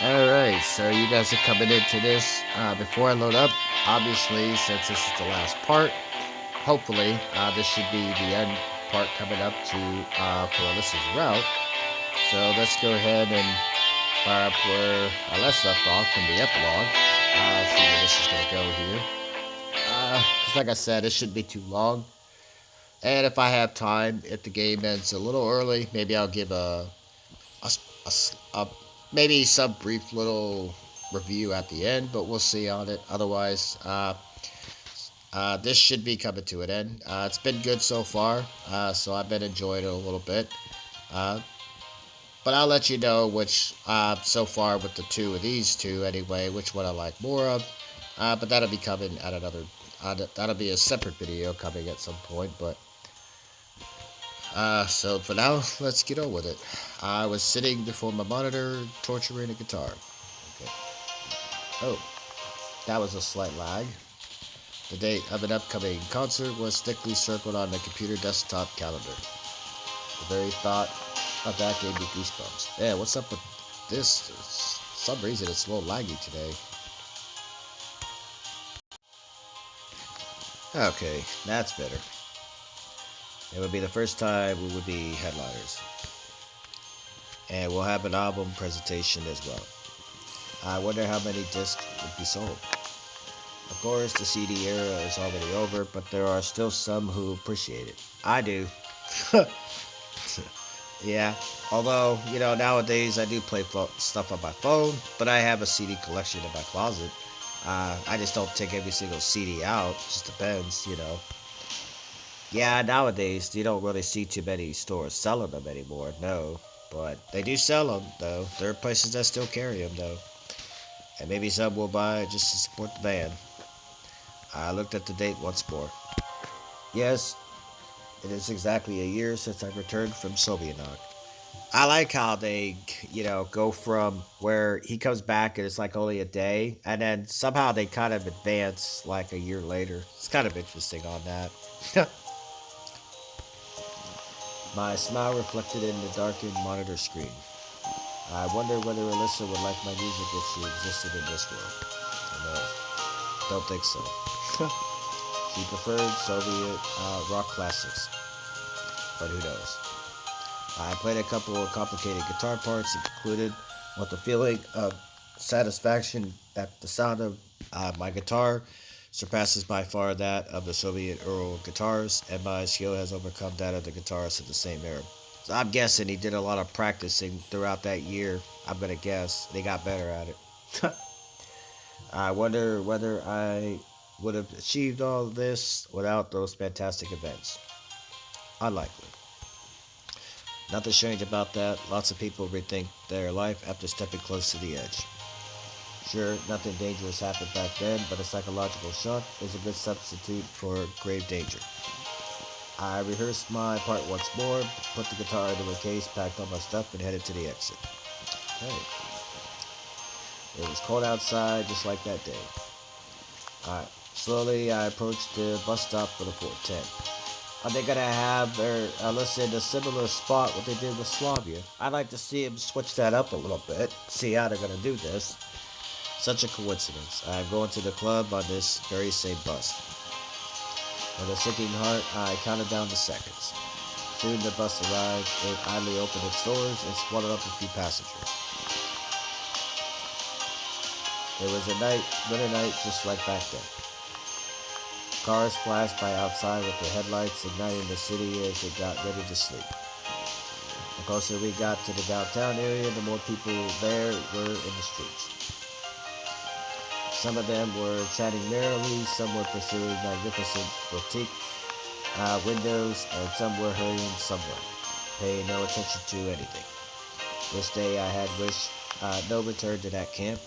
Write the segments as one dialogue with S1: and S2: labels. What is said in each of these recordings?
S1: Alright, so you guys are coming into this. Before I load up, obviously, since this is the last part, hopefully, this should be the end part coming up to for Alyssa's route. So let's go ahead and fire up where I last left off from the epilogue. See where this is going to go here. Because like I said, it shouldn't be too long. And if I have time, if the game ends a little early, maybe I'll give a, a maybe some brief little review at the end, but we'll see on it. Otherwise, this should be coming to an end. It's been good so far, so I've been enjoying it a little bit. Uh, but I'll let you know which, so far with the two of these two anyway, which one I like more of. But that'll be coming at another. That'll be a separate video coming at some point. But so for now, let's get on with it. I was sitting before my monitor, torturing a guitar. Okay. Oh, that was a slight lag. The date of an upcoming concert was thickly circled on the computer desktop calendar. The very thought of that gave me goosebumps. Yeah, what's up with this? For some reason, it's a little laggy today. Okay, that's better. It would be the first time we would be headliners. And we'll have an album presentation as well. I wonder how many discs would be sold. Of course, the CD era is already over, but there are still some who appreciate it. I do. Yeah, although, nowadays I do play stuff on my phone, but I have a CD collection in my closet. I just don't take every single CD out. Just depends. Yeah, nowadays you don't really see too many stores selling them anymore, no. But they do sell them, though. There are places that still carry them, though. And maybe some will buy just to support the band. I looked at the date once more. Yes, it is exactly a year since I returned from Sovietnog. I like how they, go from where he comes back and it's like only a day, and then somehow they kind of advance like a year later. It's kind of interesting on that. My smile reflected in the darkened monitor screen. I wonder whether Alisa would like my music if she existed in this world. Who knows? Don't think so. She preferred Soviet rock classics, but who knows? I played a couple of complicated guitar parts and concluded with the feeling of satisfaction that the sound of my guitar surpasses by far that of the Soviet Earl guitars, and my skill has overcome that of the guitarists of the same era. So I'm guessing he did a lot of practicing throughout that year. I'm gonna guess they got better at it. I wonder whether I would have achieved all of this without those fantastic events. Unlikely. Nothing strange about that. Lots of people rethink their life after stepping close to the edge. Sure, nothing dangerous happened back then, but a psychological shock is a good substitute for grave danger. I rehearsed my part once more, put the guitar into a case, packed all my stuff, and headed to the exit. Hey. It was cold outside, just like that day. Alright, slowly I approached the bus stop for the 410. Are they gonna have their listen a similar spot what they did with Slavia? I'd like to see them switch that up a little bit. See how they're gonna do this. Such a coincidence. I'm going to the club on this very same bus. With a sinking heart, I counted down the seconds. Soon the bus arrived. It idly opened its doors and swallowed up a few passengers. It was a winter night just like back then. Cars flashed by outside with their headlights igniting the city as it got ready to sleep. The closer we got to the downtown area, the more people there were in the streets. Some of them were chatting merrily, some were pursuing magnificent boutique windows, and some were hurrying somewhere, paying no attention to anything. This day I had wished no return to that camp.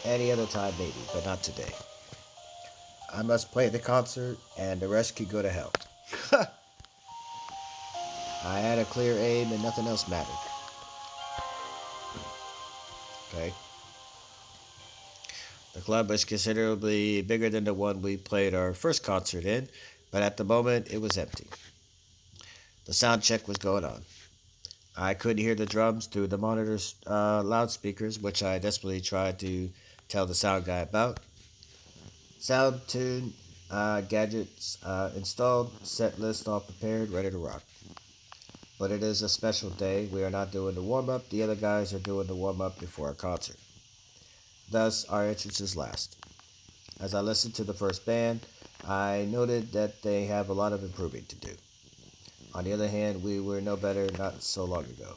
S1: Any other time maybe, but not today. I must play the concert, and the rest could go to hell. I had a clear aim, and nothing else mattered. Okay. The club was considerably bigger than the one we played our first concert in, but at the moment it was empty. The sound check was going on. I couldn't hear the drums through the monitor's loudspeakers, which I desperately tried to tell the sound guy about. Sound tune, gadgets installed, set list all prepared, ready to rock. But it is a special day. We are not doing the warm up. The other guys are doing the warm up before our concert. Thus, our entrance is last. As I listened to the first band, I noted that they have a lot of improving to do. On the other hand, we were no better not so long ago.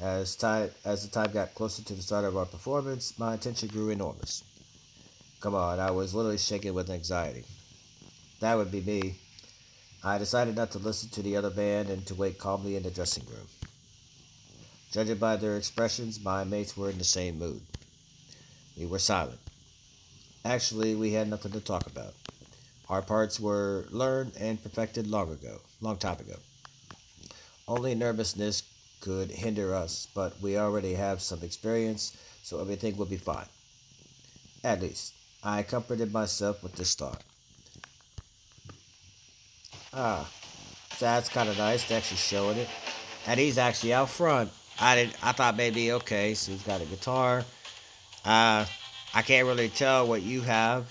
S1: As the time got closer to the start of our performance, my attention grew enormous. Come on, I was literally shaking with anxiety. That would be me. I decided not to listen to the other band and to wait calmly in the dressing room. Judging by their expressions, my mates were in the same mood. We were silent. Actually, we had nothing to talk about. Our parts were learned and perfected long time ago. Only nervousness could hinder us, but we already have some experience, so everything will be fine. At least, I comforted myself with this thought. Ah, that's kind of nice. They're actually showing it, and he's actually out front. I thought maybe okay, so he's got a guitar. Uh, I can't really tell what you have.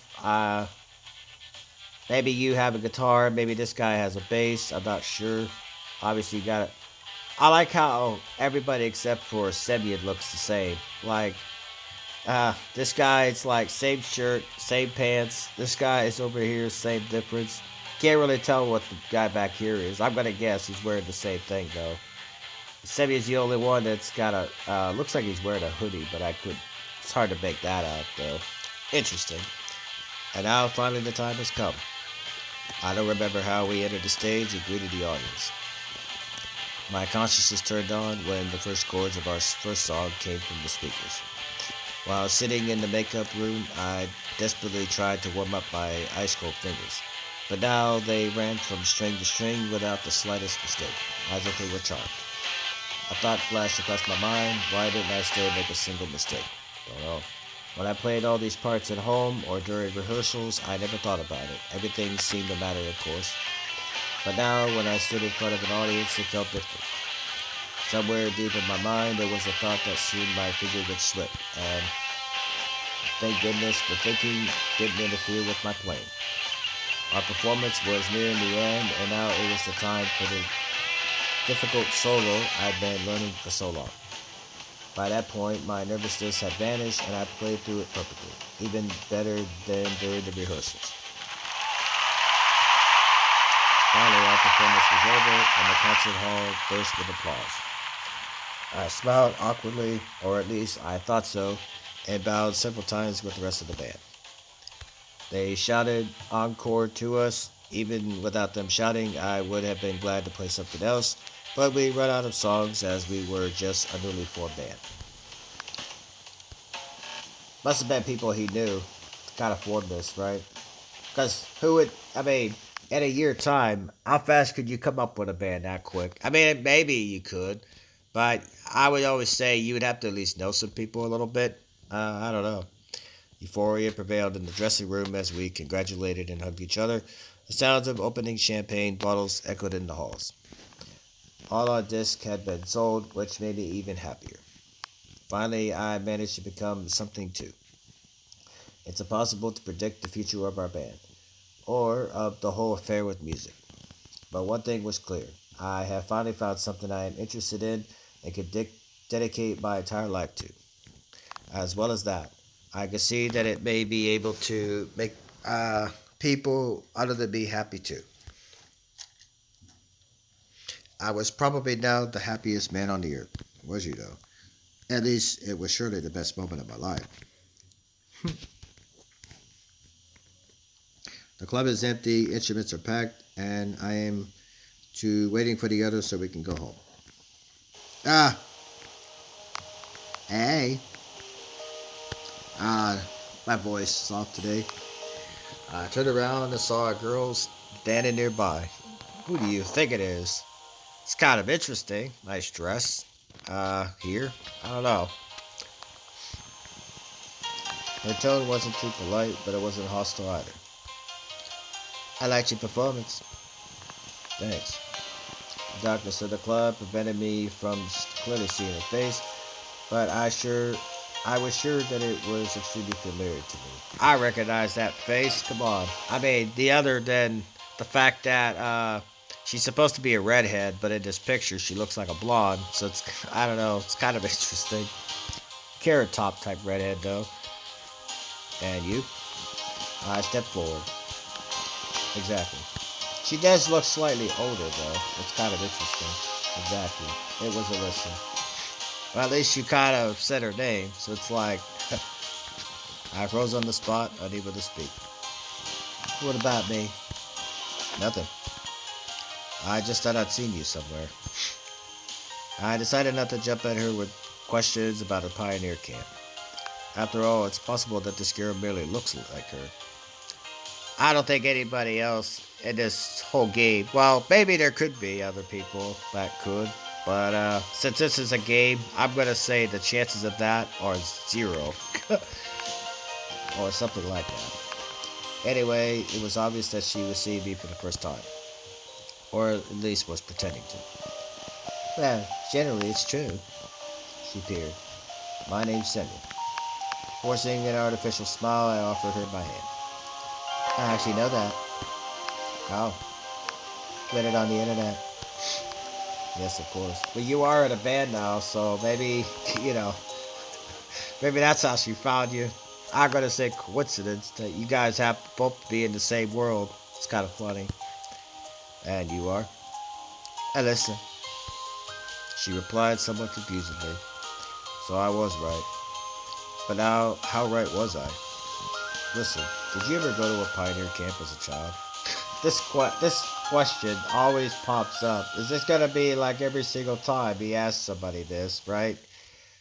S1: Maybe you have a guitar. Maybe this guy has a bass. I'm not sure. Obviously, you got it. I like how everybody except for Semyon looks the same. Like, this guy, it's like same shirt, same pants. This guy is over here, same difference. Can't really tell what the guy back here is. I'm gonna guess he's wearing the same thing though. Semyon's the only one that's got a. Looks like he's wearing a hoodie, but I could. It's hard to make that out though. Interesting. And now finally the time has come. I don't remember how we entered the stage and greeted the audience. My consciousness turned on when the first chords of our first song came from the speakers. While sitting in the makeup room, I desperately tried to warm up my ice cold fingers. But now they ran from string to string without the slightest mistake, as if they were charmed. A thought flashed across my mind, why didn't I still make a single mistake? Don't know. When I played all these parts at home or during rehearsals, I never thought about it. Everything seemed to matter, of course. But now, when I stood in front of an audience, it felt different. Somewhere deep in my mind, there was a thought that soon my finger would slip, and thank goodness the thinking didn't interfere with my playing. Our performance was nearing the end, and now it was the time for the difficult solo I'd been learning for so long. By that point, my nervousness had vanished, and I played through it perfectly, even better than during the rehearsals. Finally, our performance was over, and the concert hall burst with applause. I smiled awkwardly, or at least I thought so, and bowed several times with the rest of the band. They shouted encore to us. Even without them shouting, I would have been glad to play something else, but we ran out of songs as we were just a newly formed band. Must have been people he knew to kind of form this, right? Because who would, I mean, in a year time, how fast could you come up with a band that quick? I mean, maybe you could, but I would always say you would have to at least know some people a little bit. I don't know. Euphoria prevailed in the dressing room as we congratulated and hugged each other. The sounds of opening champagne bottles echoed in the halls. All our discs had been sold, which made me even happier. Finally, I managed to become something too. It's impossible to predict the future of our band, or of the whole affair with music. But one thing was clear. I have finally found something I am interested in and could dedicate my entire life to. As well as that, I can see that it may be able to make people other than me happy too. I was probably now the happiest man on the earth. Was you though? At least it was surely the best moment of my life. The club is empty, instruments are packed, and I am to waiting for the others so we can go home. Ah, hey. My voice is off today. I turned around and saw a girl standing nearby. Who do you think it is? It's kind of interesting. Nice dress. Here? I don't know. Her tone wasn't too polite, but it wasn't hostile either. I liked your performance. Thanks. The darkness of the club prevented me from clearly seeing her face, but I was sure that it was extremely familiar to me. I recognize that face. Come on. I mean, the other than the fact that she's supposed to be a redhead, but in this picture she looks like a blonde. So it's I don't know. It's kind of interesting. Carrot top type redhead though. And you? I step forward. Exactly. She does look slightly older though. It's kind of interesting. Exactly. It was Alisa. Well, at least you kind of said her name, so it's like I froze on the spot, unable to speak. What about me? Nothing. I just thought I'd seen you somewhere. I decided not to jump at her with questions about her pioneer camp. After all, it's possible that this girl merely looks like her. I don't think anybody else in this whole game. Well, maybe there could be other people that could. But since this is a game, I'm going to say the chances of that are zero. Or something like that. Anyway, it was obvious that she was seeing me for the first time. Or at least was pretending to. Well, generally it's true. She peered. My name's Samuel. Forcing an artificial smile, I offered her my hand. I actually know that. How? Read it on the internet. Yes, of course. But you are in a band now, so maybe, maybe that's how she found you. I'm gonna say coincidence that you guys have both to be in the same world. It's kind of funny. And you are? Alisa. She replied somewhat confusedly. So I was right. But now, how right was I? Listen, did you ever go to a pioneer camp as a child? This question always pops up. Is this gonna be like every single time he asks somebody this, right?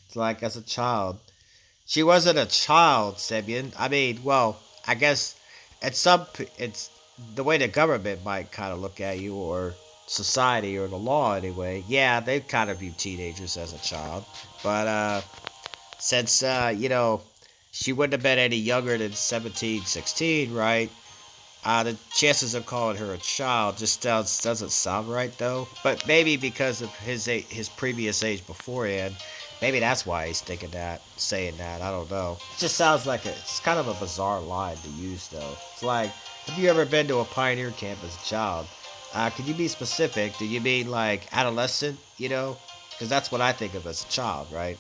S1: It's like as a child. She wasn't a child, Semyon. I mean, well, I guess it's the way the government might kind of look at you, or society, or the law anyway. Yeah, they kind of view teenagers as a child, but since she wouldn't have been any younger than 17, 16, right? The chances of calling her a child just doesn't sound right, though. But maybe because of his previous age beforehand, maybe that's why he's thinking that, saying that. I don't know. It just sounds like it's kind of a bizarre line to use, though. It's like, have you ever been to a pioneer camp as a child? Could you be specific? Do you mean like adolescent? Because that's what I think of as a child, right?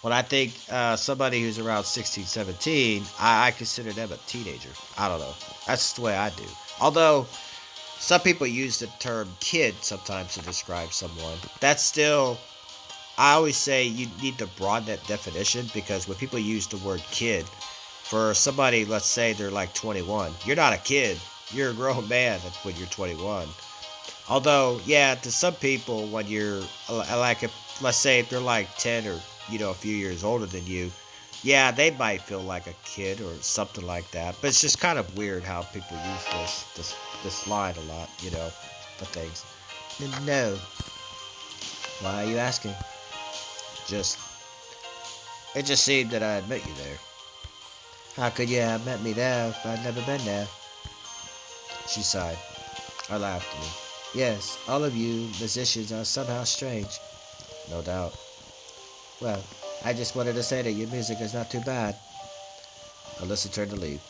S1: When I think somebody who's around 16, 17, I consider them a teenager. I don't know. That's just the way I do. Although, some people use the term kid sometimes to describe someone. That's still, I always say you need to broaden that definition, because when people use the word kid, for somebody, let's say they're like 21, you're not a kid. You're a grown man when you're 21. Although, yeah, to some people, when you're like, let's say if they're like 10 or a few years older than you, yeah, they might feel like a kid or something like that. But it's just kind of weird how people use this line a lot, for things. No. Why are you asking? Just, it just seemed that I had met you there. How could you have met me there if I'd never been there? She sighed. I laughed at me. Yes, all of you musicians are somehow strange. No doubt. Well, I just wanted to say that your music is not too bad. Alisa turned to leave.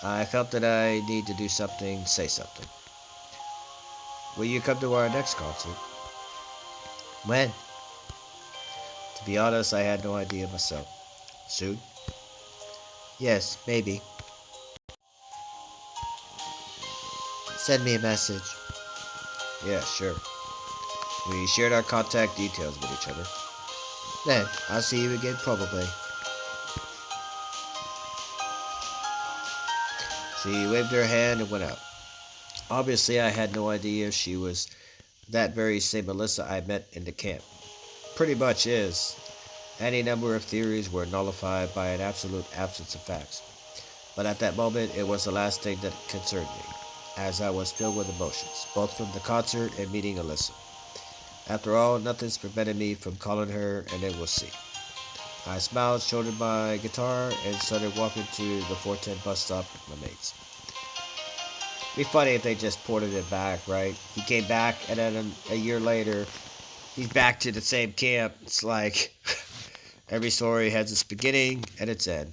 S1: I felt that I need to do something, say something. Will you come to our next concert? When? To be honest, I had no idea myself. Soon? Yes, maybe. Send me a message. Yeah, sure. We shared our contact details with each other. Then, I'll see you again probably. She waved her hand and went out. Obviously, I had no idea she was that very same Alisa I met in the camp. Pretty much is. Any number of theories were nullified by an absolute absence of facts. But at that moment, it was the last thing that concerned me, as I was filled with emotions, both from the concert and meeting Alisa. After all, nothing's prevented me from calling her, and then we'll see. I smiled, shouldered my guitar, and started walking to the 410 bus stop with my mates. Be funny if they just ported it back, right? He came back, and then a year later, he's back to the same camp. It's like every story has its beginning and its end.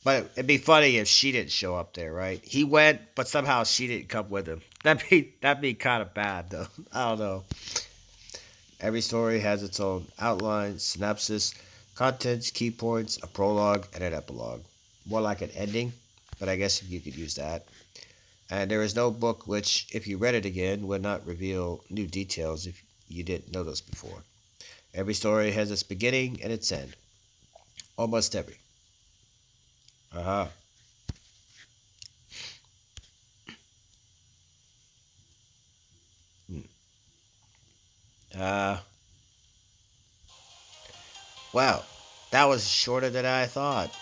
S1: But it'd be funny if she didn't show up there, right? He went, but somehow she didn't come with him. That'd be kind of bad, though. I don't know. Every story has its own outline, synopsis, contents, key points, a prologue, and an epilogue. More like an ending, but I guess you could use that. And there is no book which, if you read it again, would not reveal new details if you didn't know those before. Every story has its beginning and its end. Almost every. Uh-huh. Hmm. Uh, wow. That was shorter than I thought.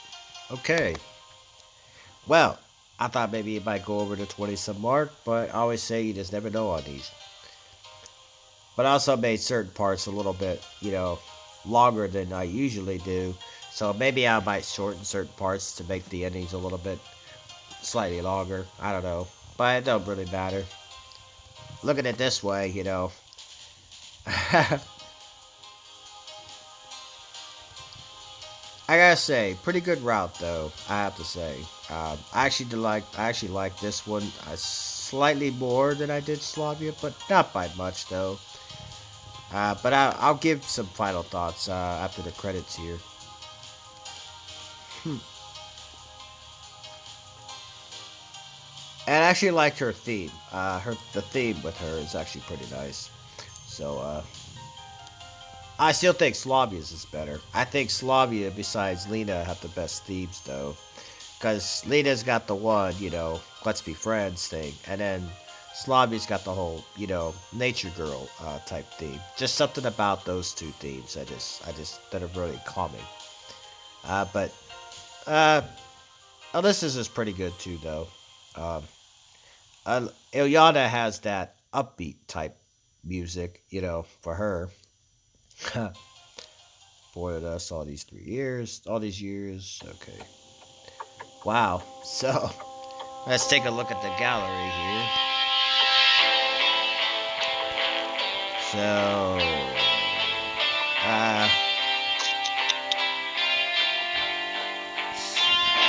S1: Okay. Well, I thought maybe it might go over the 20 some mark, but I always say you just never know on these. But I also made certain parts a little bit, longer than I usually do. So maybe I might shorten certain parts to make the endings a little bit slightly longer. I don't know. But it don't really matter. Look at it this way, I gotta say, pretty good route though. I have to say. I actually like this one slightly more than I did Slavia, but not by much though. But I'll give some final thoughts after the credits here. Hmm. And I actually liked her theme. The theme with her is actually pretty nice. So I still think Slavia's is better. I think Slavia, besides Lena, have the best themes though, because Lena's got the one, let's be friends thing, and then Slavia's got the whole, nature girl type theme. Just something about those two themes. That are really calming. But uh, Alyssa's is pretty good too, though. Um, Ilyana has that upbeat type music, for her. Boy, us all these years. Okay, wow. So let's take a look at the gallery here. So,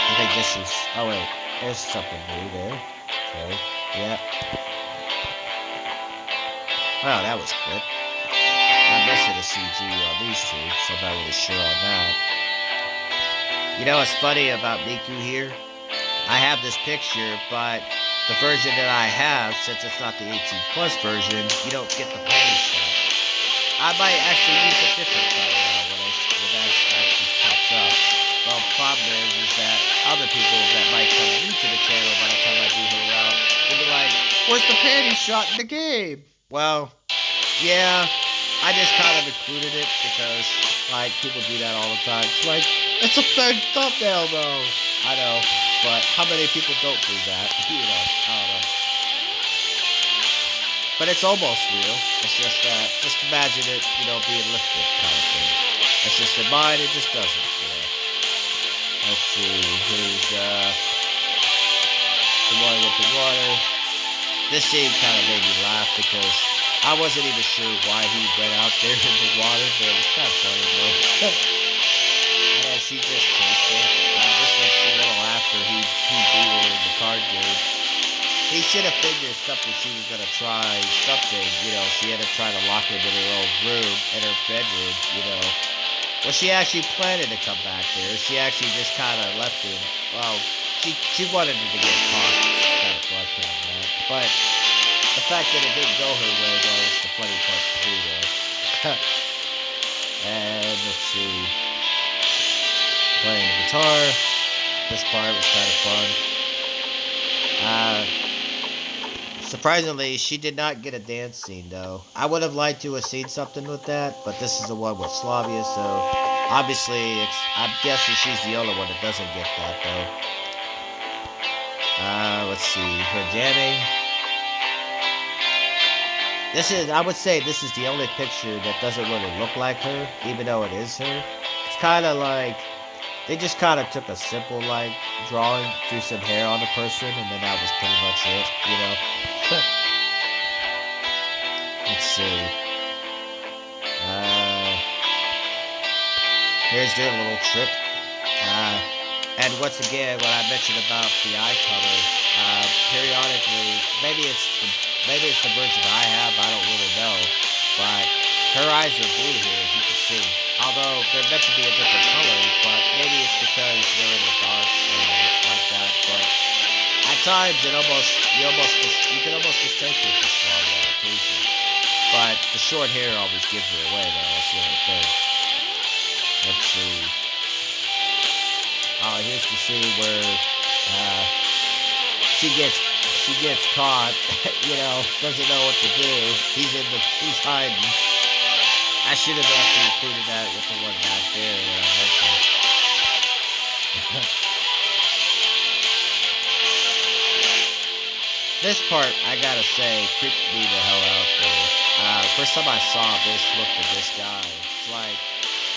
S1: I think this is. Oh wait, there's something new there. Okay, yeah. Wow, that was quick. I'm missing a CG on these two, so I'm not really sure on that. What's funny about Miku here? I have this picture, but the version that I have, since it's not the 18 plus version, you don't get the panty shot. I might actually use a different thumbnail when that actually pops up. Well, the problem is that other people that might come new to the channel by the time I do her out, they'll be like, "Where's the panty shot in the game?" Well, yeah, I just kind of included it because, people do that all the time. It's like, it's a third thumbnail, though. I know, but how many people don't do that? I don't know. But it's almost real. It's just that, just imagine it, being lifted kind of thing. It's just in mine, it just doesn't. Let's see, here's, the one with the water. This scene kind of made me laugh because I wasn't even sure why he went out there in the water, but it was kind of funny though. She just chased him. This was a little after he beat her in the card game. He should have figured something she was gonna try, something, she had to try to lock him in her own room, in her bedroom. Well, she actually planned to come back there. She actually just kind of left him. Well, she wanted him to get caught. It's kind of funny on that. But the fact that it didn't go her way, though, is the funny part to me, though. And let's see. Playing the guitar. This part was kind of fun. Surprisingly, she did not get a dance scene, though. I would have liked to have seen something with that, but this is the one with Slavia, so obviously, I'm guessing she's the only one that doesn't get that, though. Let's see, her jamming. I would say this is the only picture that doesn't really look like her, even though it is her. It's kind of like They just kind of took a simple like drawing, drew some hair on the person, and then that was pretty much it. Let's see. Here's their little trip. And once again, what I mentioned about the eye color, periodically, maybe it's the version I have. I don't really know, but her eyes are blue here, as you can see. Although they're meant to be a different color, but maybe it's because they're in the dark and it's like that. But at times, you can almost mistake it for Swallow on occasion. But the short hair always gives her away, though. That's the only thing. Let's see. Oh, here's the scene where she gets caught. Doesn't know what to do. He's hiding. I should have actually included that with the one back there that I mentioned. This part, I gotta say, creeped me the hell out there. First time I saw this look for this guy, it's like,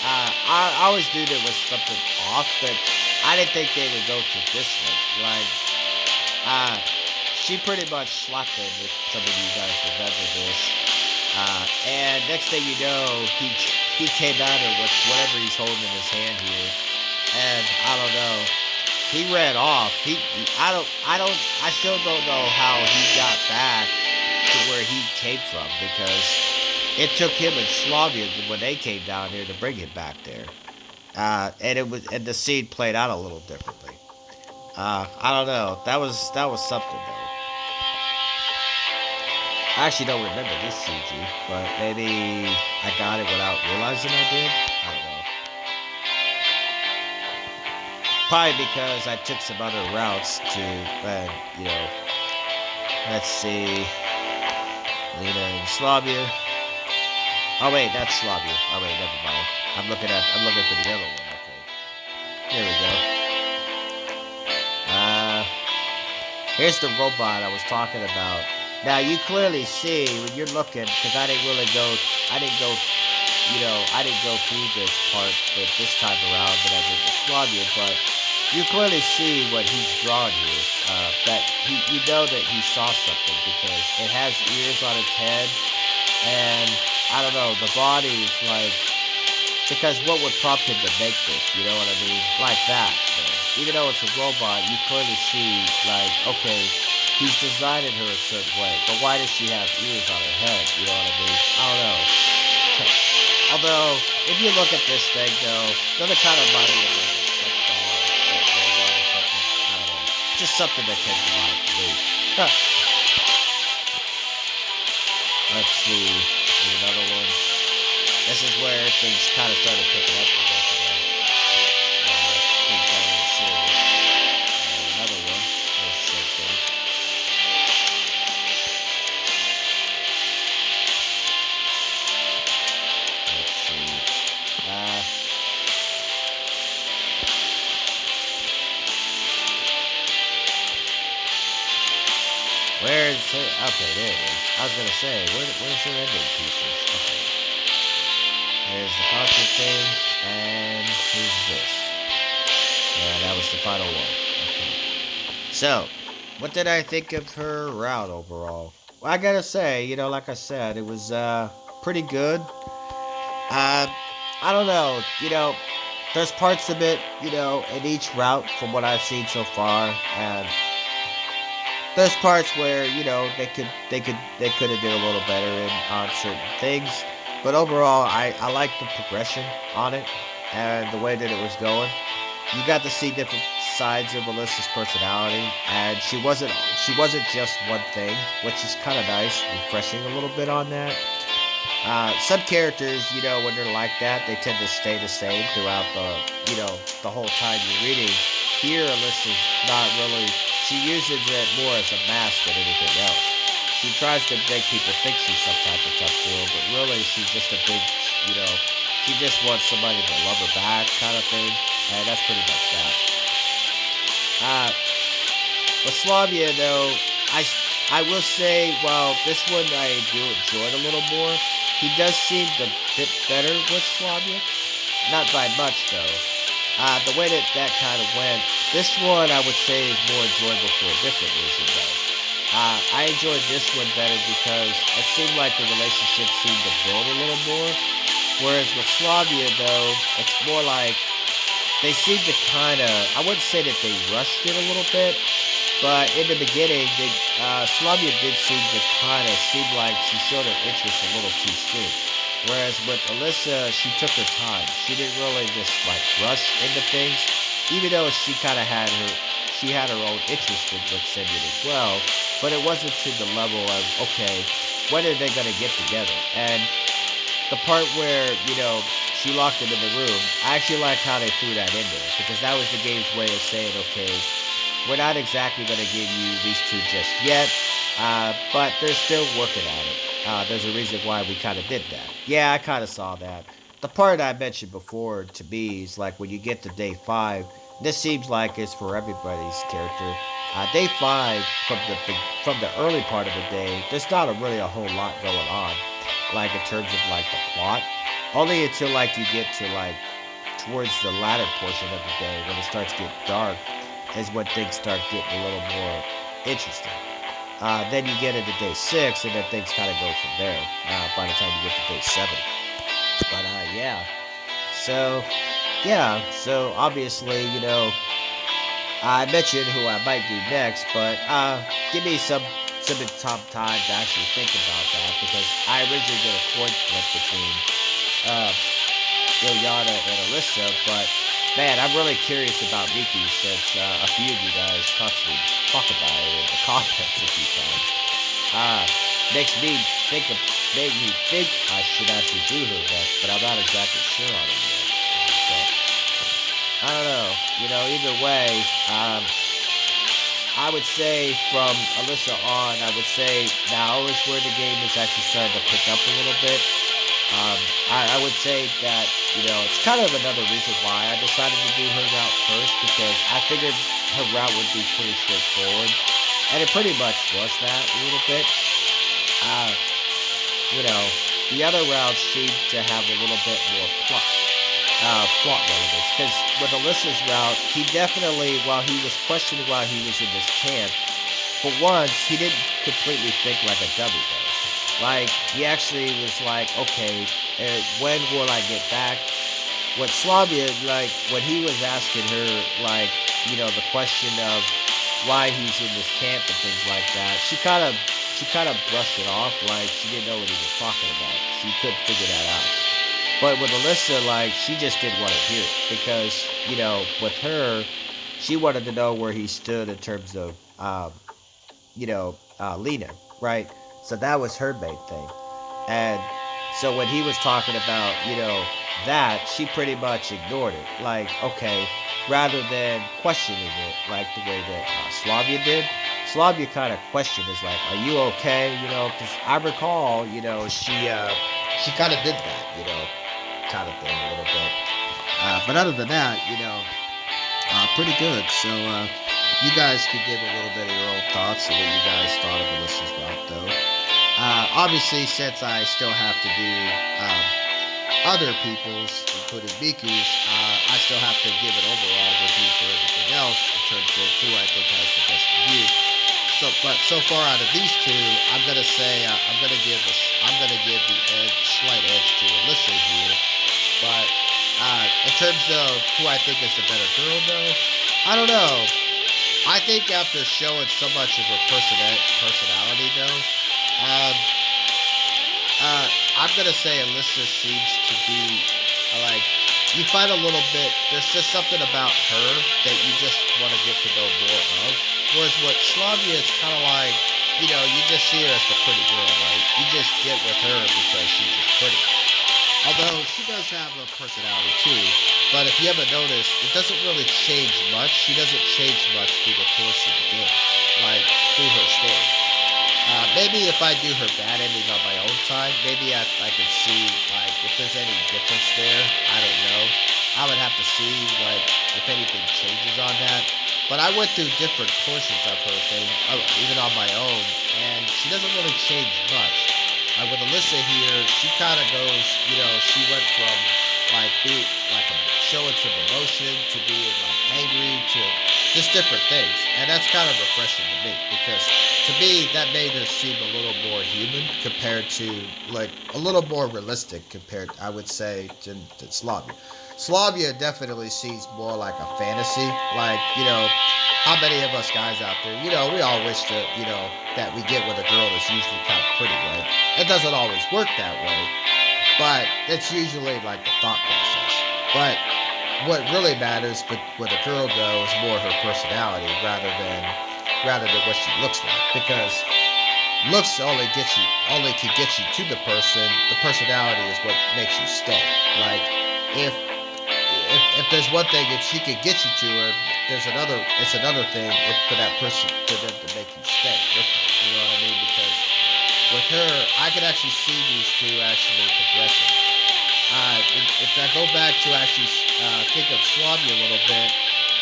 S1: I always knew there was something off, but I didn't think they would go to this one. Like, she pretty much slapped him, if some of you guys remember this. And next thing you know, he came at her with whatever he's holding in his hand here. And I don't know. He ran off. I still don't know how he got back to where he came from, because it took him and Slavia when they came down here to bring him back there. And the scene played out a little differently. I don't know. That was something though. I actually don't remember this CG, but maybe I got it without realizing I did. I don't know. Probably because I took some other routes to, let's see, Lena and Slavia. Oh wait, that's Slavia. Oh wait, never mind. I'm looking for the other one. Okay, here we go. Here's the robot I was talking about. Now you clearly see when you're looking, because I didn't go through this part this time around that I did with Slavia, but you clearly see what he's drawn here. That you know that he saw something, because it has ears on its head, and I don't know, the body is like, because what would prompt him to make this, you know what I mean? Like that. So, even though it's a robot, you clearly see, like, okay, he's designing her a certain way, but why does she have ears on her head? You know what I mean? I don't know. Although, if you look at this thing, though, doesn't kind of remind me of like a sex doll or sex robot or something. I don't know. Just something that came to mind for me. Let's see. There's another one. This is where things kind of started picking up a bit. Things got a little serious. Another one. There's the same thing. Let's see. Where's her? Okay, there it is. I was gonna say, where's her ending pieces? Okay. There's the concert thing, and here's this. Yeah, that was the final one. Okay. So, what did I think of her route overall? Well, I gotta say, like I said, it was pretty good. I don't know, there's parts of it, in each route from what I've seen so far, and there's parts where, they could have did a little better on certain things. But overall, I like the progression on it and the way that it was going. You got to see different sides of Alisa's personality, and she wasn't just one thing, which is kind of nice, refreshing a little bit on that. Some characters, when they're like that, they tend to stay the same throughout the whole time you're reading. Here, Alisa's not really. She uses it more as a mask than anything else. She tries to make people think she's some type of tough girl, but really she's just a big, she just wants somebody to love her back kind of thing, and that's pretty much that. With Slavia, though, I will say, well, this one I do enjoy it a little more. He does seem to fit better with Slavia. Not by much, though. the way that kind of went, this one I would say is more enjoyable for a different reason, though. I enjoyed this one better because it seemed like the relationship seemed to build a little more. Whereas with Slavia, though, it's more like they seem to kind of, I wouldn't say that they rushed it a little bit, but in the beginning, Slavia did seem to kind of seem like she showed her interest a little too soon. Whereas with Alisa, she took her time. She didn't really just like rush into things, even though she had her own interest in with Simeon as well. But it wasn't to the level of, okay, when are they gonna get together? And the part where, she locked him in the room, I actually like how they threw that in there because that was the game's way of saying, okay, we're not exactly going to give you these two just yet, but they're still working at it. There's a reason why we kind of did that. Yeah, I kind of saw that. The part I mentioned before to me is like when you get to day 5, this seems like it's for everybody's character. Day 5, from the early part of the day, there's not really a whole lot going on, like in terms of like the plot. Only until like you get to like towards the latter portion of the day when it starts to get dark is when things start getting a little more interesting. Then you get into day 6, and then things kind of go from there. By the time you get to day 7, but yeah. So so obviously, I mentioned who I might do next, but give me some time to actually think about that because I originally did a coin flip between uh, Ilyana and Alisa, but man, I'm really curious about Miku since a few of you guys constantly talk about it in the comments a few times. Uh, makes me think of, made me think I should actually do her next, but I'm not exactly sure on it yet. But I don't know. Either way, I would say from Alisa on, I would say now is where the game is actually starting to pick up a little bit. I would say that, it's kind of another reason why I decided to do her route first because I figured her route would be pretty straightforward. And it pretty much was that a little bit. Uh, the other routes seemed to have a little bit more plot relevance. Because with Alyssa's route, he definitely, while he was questioning while he was in this camp, for once, he didn't completely think like a dummy though. Like, he actually was like, okay, when will I get back? With Slavia, like, when he was asking her, like, the question of why he's in this camp and things like that, she kind of brushed it off, like, she didn't know what he was talking about. She couldn't figure that out. But with Alisa, like, she just didn't want to hear it because, with her, she wanted to know where he stood in terms of, Lena, right? So that was her main thing. And so when he was talking about, that, she pretty much ignored it. Like, okay, rather than questioning it like the way that Slavia did, Slavia kind of questioned is like, are you okay? Because I recall, she kind of did that, kind of thing a little bit. But other than that, pretty good. So you guys could give a little bit of your own thoughts of what you guys thought of Alyssa's route, though. Obviously, since I still have to do other people's, including Miku's, I still have to give an overall review for everything else in terms of who I think has the best review. But so far out of these two, I'm gonna say I'm gonna give the slight edge to Alyssa here. But in terms of who I think is the better girl, though, I don't know. I think after showing so much of her personality, though, um, I'm gonna say Alyssa seems to be like you find a little bit. There's just something about her that you just want to get to know more of. Whereas with Slavia, it's kind of like you just see her as the pretty girl, right? You just get with her because she's just pretty. Although she does have a personality too, but if you haven't noticed, it doesn't really change much. She doesn't change much through the course of the game, like through her story. Maybe if I do her bad ending on my own time, maybe I could see like if there's any difference there. I don't know. I would have to see like if anything changes on that. But I went through different portions of her thing, even on my own, and she doesn't really change much. With Alisa here, she kind of goes, she went from like being like she
S2: showing some emotion, to being like angry, to just different things. And that's kind of refreshing to me because to me that made her seem a little more human compared to like a little more realistic compared I would say to Slavia. Slavia definitely seems more like a fantasy. Like, how many of us guys out there, we all wish that we get with a girl that's usually kind of pretty, right? It doesn't always work that way, but that's usually like the thought process. But what really matters with a girl though is more her personality rather than what she looks like. Because looks only can get you to the person. The personality is what makes you stay. Like if if there's one thing, if she could get you to her, there's another. It's another thing if for that person for them to make you stay with them. You know what I mean? Because with her, I could actually see these two actually progressing. If I go back to actually think of Slavia a little bit,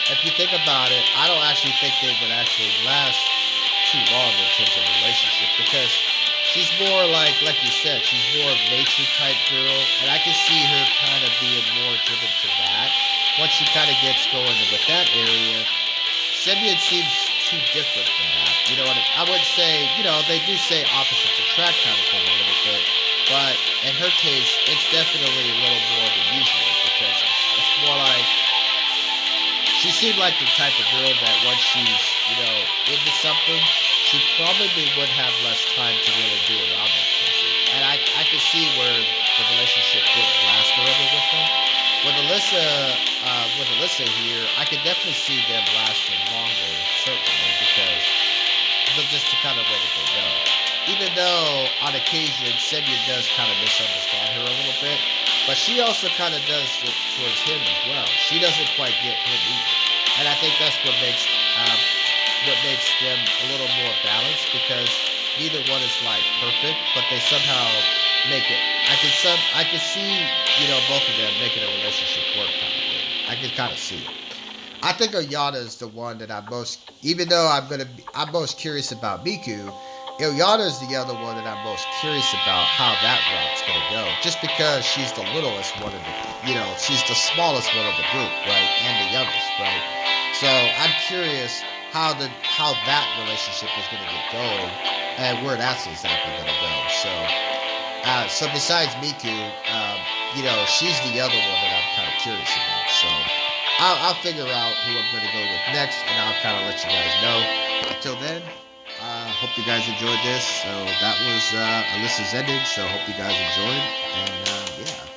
S2: if you think about it, I don't actually think they would actually last too long in terms of relationship because she's more like you said, she's more nature type girl, and I can see her kind of being more driven to that. Once she kind of gets going with that area, Simeon seems too different from that. You know what I would say? They do say opposites attract kind of thing a little bit, but in her case, it's definitely a little more than usual because it's more like she seemed like the type of girl that once she's, into something, she probably would have less time to really be around that person. And I could see where the relationship wouldn't last forever with them. With Alyssa here, I could definitely see them lasting longer, certainly, because just to kind of let it go. Even though on occasion Semyon does kind of misunderstand her a little bit, but she also kind of does it towards him as well. She doesn't quite get him either, and I think that's what makes them a little more balanced because neither one is like perfect, but they somehow make it. I can see both of them making a relationship work kind of thing. I can kind of see it. I think Oyana is the one that even though I'm most curious about Miku. Ilyana is the other one that I'm most curious about how that route's gonna go. Just because she's the littlest one of the, she's the smallest one of the group, right, and the youngest, right. So I'm curious how that relationship is gonna get going and where that's exactly gonna go. So besides Miku, she's the other one that I'm kind of curious about. So I'll figure out who I'm going to go with next, and I'll kind of let you guys know. Until then, hope you guys enjoyed this. So that was Alyssa's ending. So hope you guys enjoyed, and yeah.